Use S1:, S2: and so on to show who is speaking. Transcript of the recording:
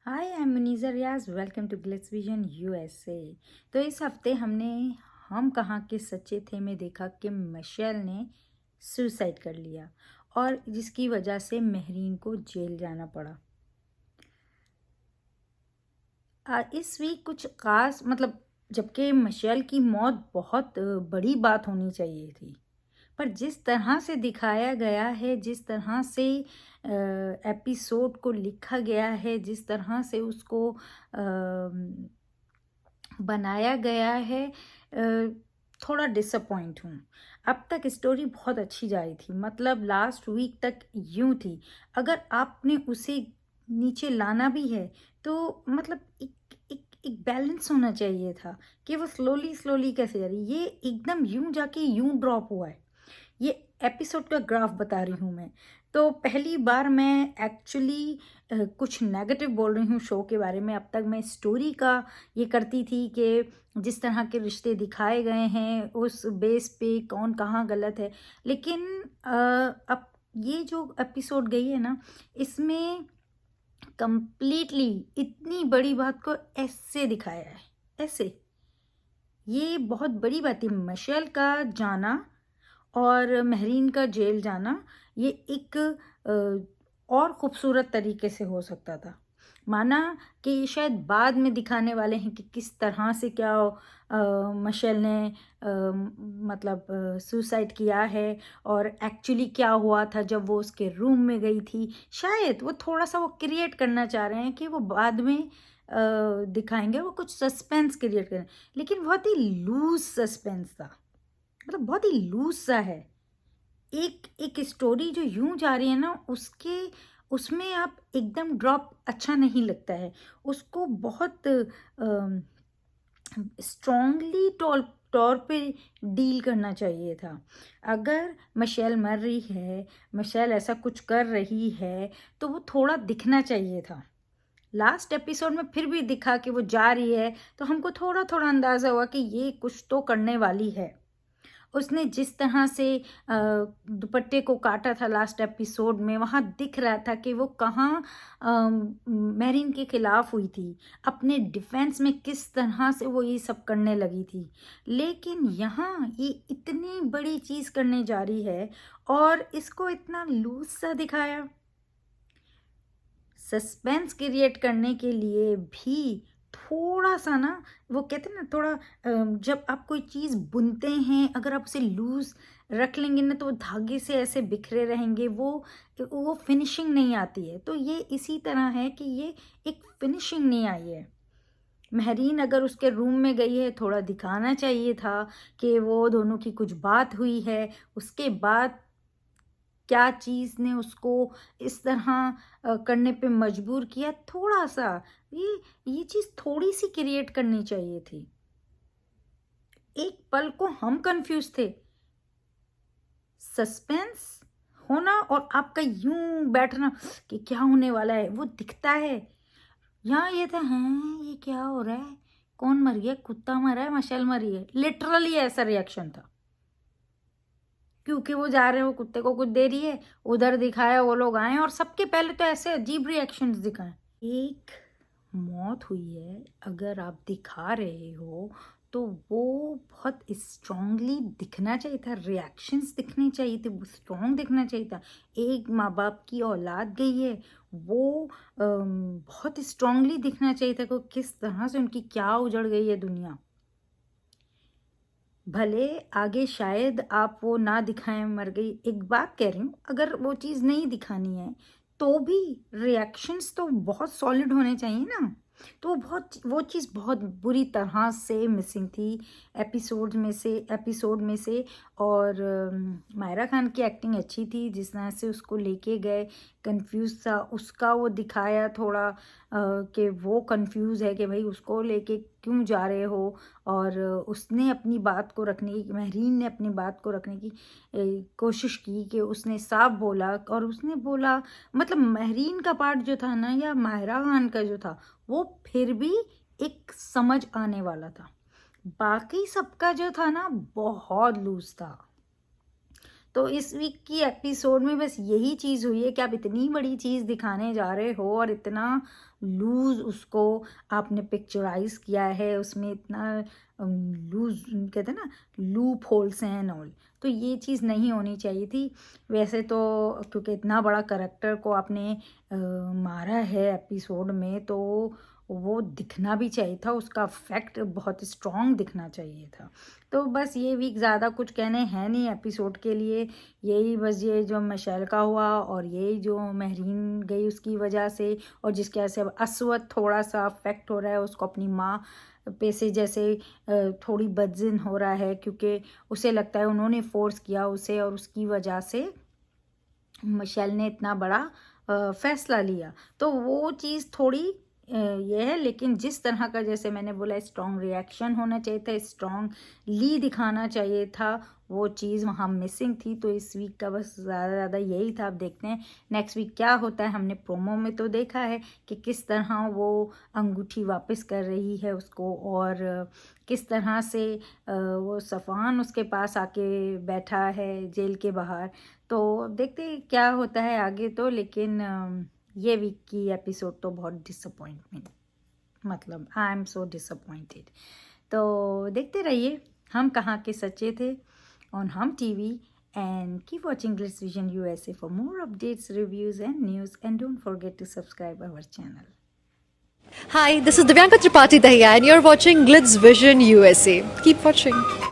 S1: Hi, I am Muniza Riaz. Welcome to Glitz Vision USA. तो इस हफ्ते हमने हम कहाँ के सच्चे थे में देखा कि मिशेल ने सुसाइड कर लिया और जिसकी वजह से मेहरीन को जेल जाना पड़ा। इस वीक कुछ ख़ास जबकि मिशेल की मौत बहुत बड़ी बात होनी चाहिए थी, पर जिस तरह से दिखाया गया है, जिस तरह से एपिसोड को लिखा गया है, जिस तरह से उसको बनाया गया है, थोड़ा डिसअपॉइंट हूँ। अब तक स्टोरी बहुत अच्छी जा रही थी, मतलब लास्ट वीक तक यूँ थी। अगर आपने उसे नीचे लाना भी है तो मतलब एक बैलेंस होना चाहिए था कि वो स्लोली स्लोली कैसे जा रही है। ये एकदम यूँ जाके यूँ ड्रॉप हुआ है। ये एपिसोड का ग्राफ बता रही हूँ मैं। तो पहली बार मैं एक्चुअली कुछ नेगेटिव बोल रही हूँ शो के बारे में। अब तक मैं स्टोरी का ये करती थी कि जिस तरह के रिश्ते दिखाए गए हैं उस बेस पे कौन कहाँ गलत है। लेकिन अब ये जो एपिसोड गई है ना, इसमें कंप्लीटली इतनी बड़ी बात को ऐसे दिखाया है, ऐसे। ये बहुत बड़ी बात है। मिशेल का जाना और मेहरीन का जेल जाना, ये एक और खूबसूरत तरीके से हो सकता था। माना कि ये शायद बाद में दिखाने वाले हैं कि किस तरह से क्या मिशेल ने सुसाइड किया है और एक्चुअली क्या हुआ था जब वो उसके रूम में गई थी। शायद वो थोड़ा सा वो क्रिएट करना चाह रहे हैं कि वो बाद में दिखाएंगे, वो कुछ सस्पेंस क्रिएट करें। लेकिन बहुत ही लूज सस्पेंस था, मतलब बहुत ही लूज सा है। एक एक स्टोरी जो यूं जा रही है ना, उसके उसमें आप एकदम ड्रॉप अच्छा नहीं लगता है। उसको बहुत स्ट्रॉन्गली तौर पे डील करना चाहिए था। अगर मिशेल मर रही है, मिशेल ऐसा कुछ कर रही है, तो वो थोड़ा दिखना चाहिए था। लास्ट एपिसोड में फिर भी दिखा कि वो जा रही है, तो हमको थोड़ा थोड़ा अंदाज़ा हुआ कि ये कुछ तो करने वाली है। उसने जिस तरह से दुपट्टे को काटा था लास्ट एपिसोड में, वहाँ दिख रहा था कि वो कहाँ मेहरीन के खिलाफ हुई थी। अपने डिफेंस में किस तरह से वो ये सब करने लगी थी। लेकिन यहाँ ये इतनी बड़ी चीज़ करने जा रही है और इसको इतना लूज सा दिखाया। सस्पेंस क्रिएट करने के लिए भी थोड़ा सा ना, वो कहते हैं ना, थोड़ा जब आप कोई चीज़ बुनते हैं, अगर आप उसे लूज रख लेंगे ना तो वो धागे से ऐसे बिखरे रहेंगे, वो फिनिशिंग नहीं आती है। तो ये इसी तरह है कि ये एक फिनिशिंग नहीं आई है। मेहरीन अगर उसके रूम में गई है, थोड़ा दिखाना चाहिए था कि वो दोनों की कुछ बात हुई है। उसके बाद क्या चीज़ ने उसको इस तरह करने पे मजबूर किया, थोड़ा-सा ये चीज़ थोड़ी-सी क्रिएट करनी चाहिए थी। एक पल को हम कन्फ्यूज़ थे। सस्पेंस होना और आपका यूँ बैठना कि क्या होने वाला है, वो दिखता है। यहाँ ये था, हाँ, ये क्या हो रहा है? कौन मर गया? कुत्ता मरा है, मशाल मरी है। लिटरली ऐसा रिएक्शन था। क्योंकि वो जा रहे हैं, वो कुत्ते को कुछ दे रही है, उधर दिखाया वो लोग आए और सबके पहले तो ऐसे अजीब रिएक्शंस दिखाए। एक मौत हुई है, अगर आप दिखा रहे हो तो वो बहुत स्ट्रांगली दिखना चाहिए था, रिएक्शंस दिखने चाहिए थे, स्ट्रांग दिखना चाहिए था। एक माँ बाप की औलाद गई है, वो बहुत स्ट्रांगली दिखना चाहिए था कि किस तरह से उनकी क्या उजड़ गई है दुनिया। भले आगे शायद आप वो ना दिखाएं मर गई, एक बात कह रही हूँ, अगर वो चीज़ नहीं दिखानी है तो भी रिएक्शंस तो बहुत सॉलिड होने चाहिए ना। तो वो चीज़ बहुत बुरी तरह से मिसिंग थी एपिसोड में से। और मायरा खान की एक्टिंग अच्छी थी, जिस तरह से उसको लेके गए, कंफ्यूज था उसका वो दिखाया थोड़ा कि वो कंफ्यूज है कि भाई उसको लेके क्यों जा रहे हो। और उसने अपनी बात को रखने की, मेहरीन ने अपनी बात को रखने की कोशिश की कि उसने साफ बोला। और उसने बोला, मतलब मेहरीन का पार्ट जो था ना, या माहिरा खान का जो था, वो फिर भी एक समझ आने वाला था। बाकी सबका जो था ना, बहुत लूज था। तो इस वीक की एपिसोड में बस यही चीज़ हुई है कि आप इतनी बड़ी चीज़ दिखाने जा रहे हो और इतना लूज़ उसको आपने पिक्चराइज किया है, उसमें इतना लूज कहते हैं ना, लूप होल्स हैं एंड ऑल, तो ये चीज़ नहीं होनी चाहिए थी। वैसे तो क्योंकि इतना बड़ा करैक्टर को आपने मारा है एपिसोड में, तो वो दिखना भी चाहिए था, उसका फैक्ट बहुत स्ट्रॉन्ग दिखना चाहिए था। तो बस ये वीक ज़्यादा कुछ कहने हैं नहीं एपिसोड के लिए, यही बस ये जो मिशेल का हुआ और यही जो महरीन गई उसकी वजह से, और जिसकी वजह से अब अस्वद थोड़ा सा अफेक्ट हो रहा है, उसको अपनी माँ पे से जैसे थोड़ी बदजिन हो रहा है, क्योंकि उसे लगता है उन्होंने फोर्स किया उसे, और उसकी वजह से मिशेल ने इतना बड़ा फैसला लिया। तो वो चीज़ थोड़ी ये है, लेकिन जिस तरह का जैसे मैंने बोला स्ट्रॉन्ग रिएक्शन होना चाहिए था, स्ट्रॉन्ग ली दिखाना चाहिए था, वो चीज़ वहाँ मिसिंग थी। तो इस वीक का बस ज़्यादा यही था। अब देखते हैं नेक्स्ट वीक क्या होता है। हमने प्रोमो में तो देखा है कि किस तरह वो अंगूठी वापस कर रही है उसको, और किस तरह से वो सफ़ान उसके पास आके बैठा है जेल के बाहर। तो अब देखते हैं क्या होता है आगे। तो लेकिन ये वीक की एपिसोड तो बहुत डिसअपॉइंटमेंट, मतलब आई एम सो डिसअपॉइंटेड। तो देखते रहिए हम कहाँ के सच्चे थे ऑन हम TV, and keep watching Glitz Vision USA for more updates, reviews and news, and don't forget to subscribe our channel.
S2: Hi, this is Divyanka Tripathi Dahiya and you're watching Glitz Vision USA. Keep watching.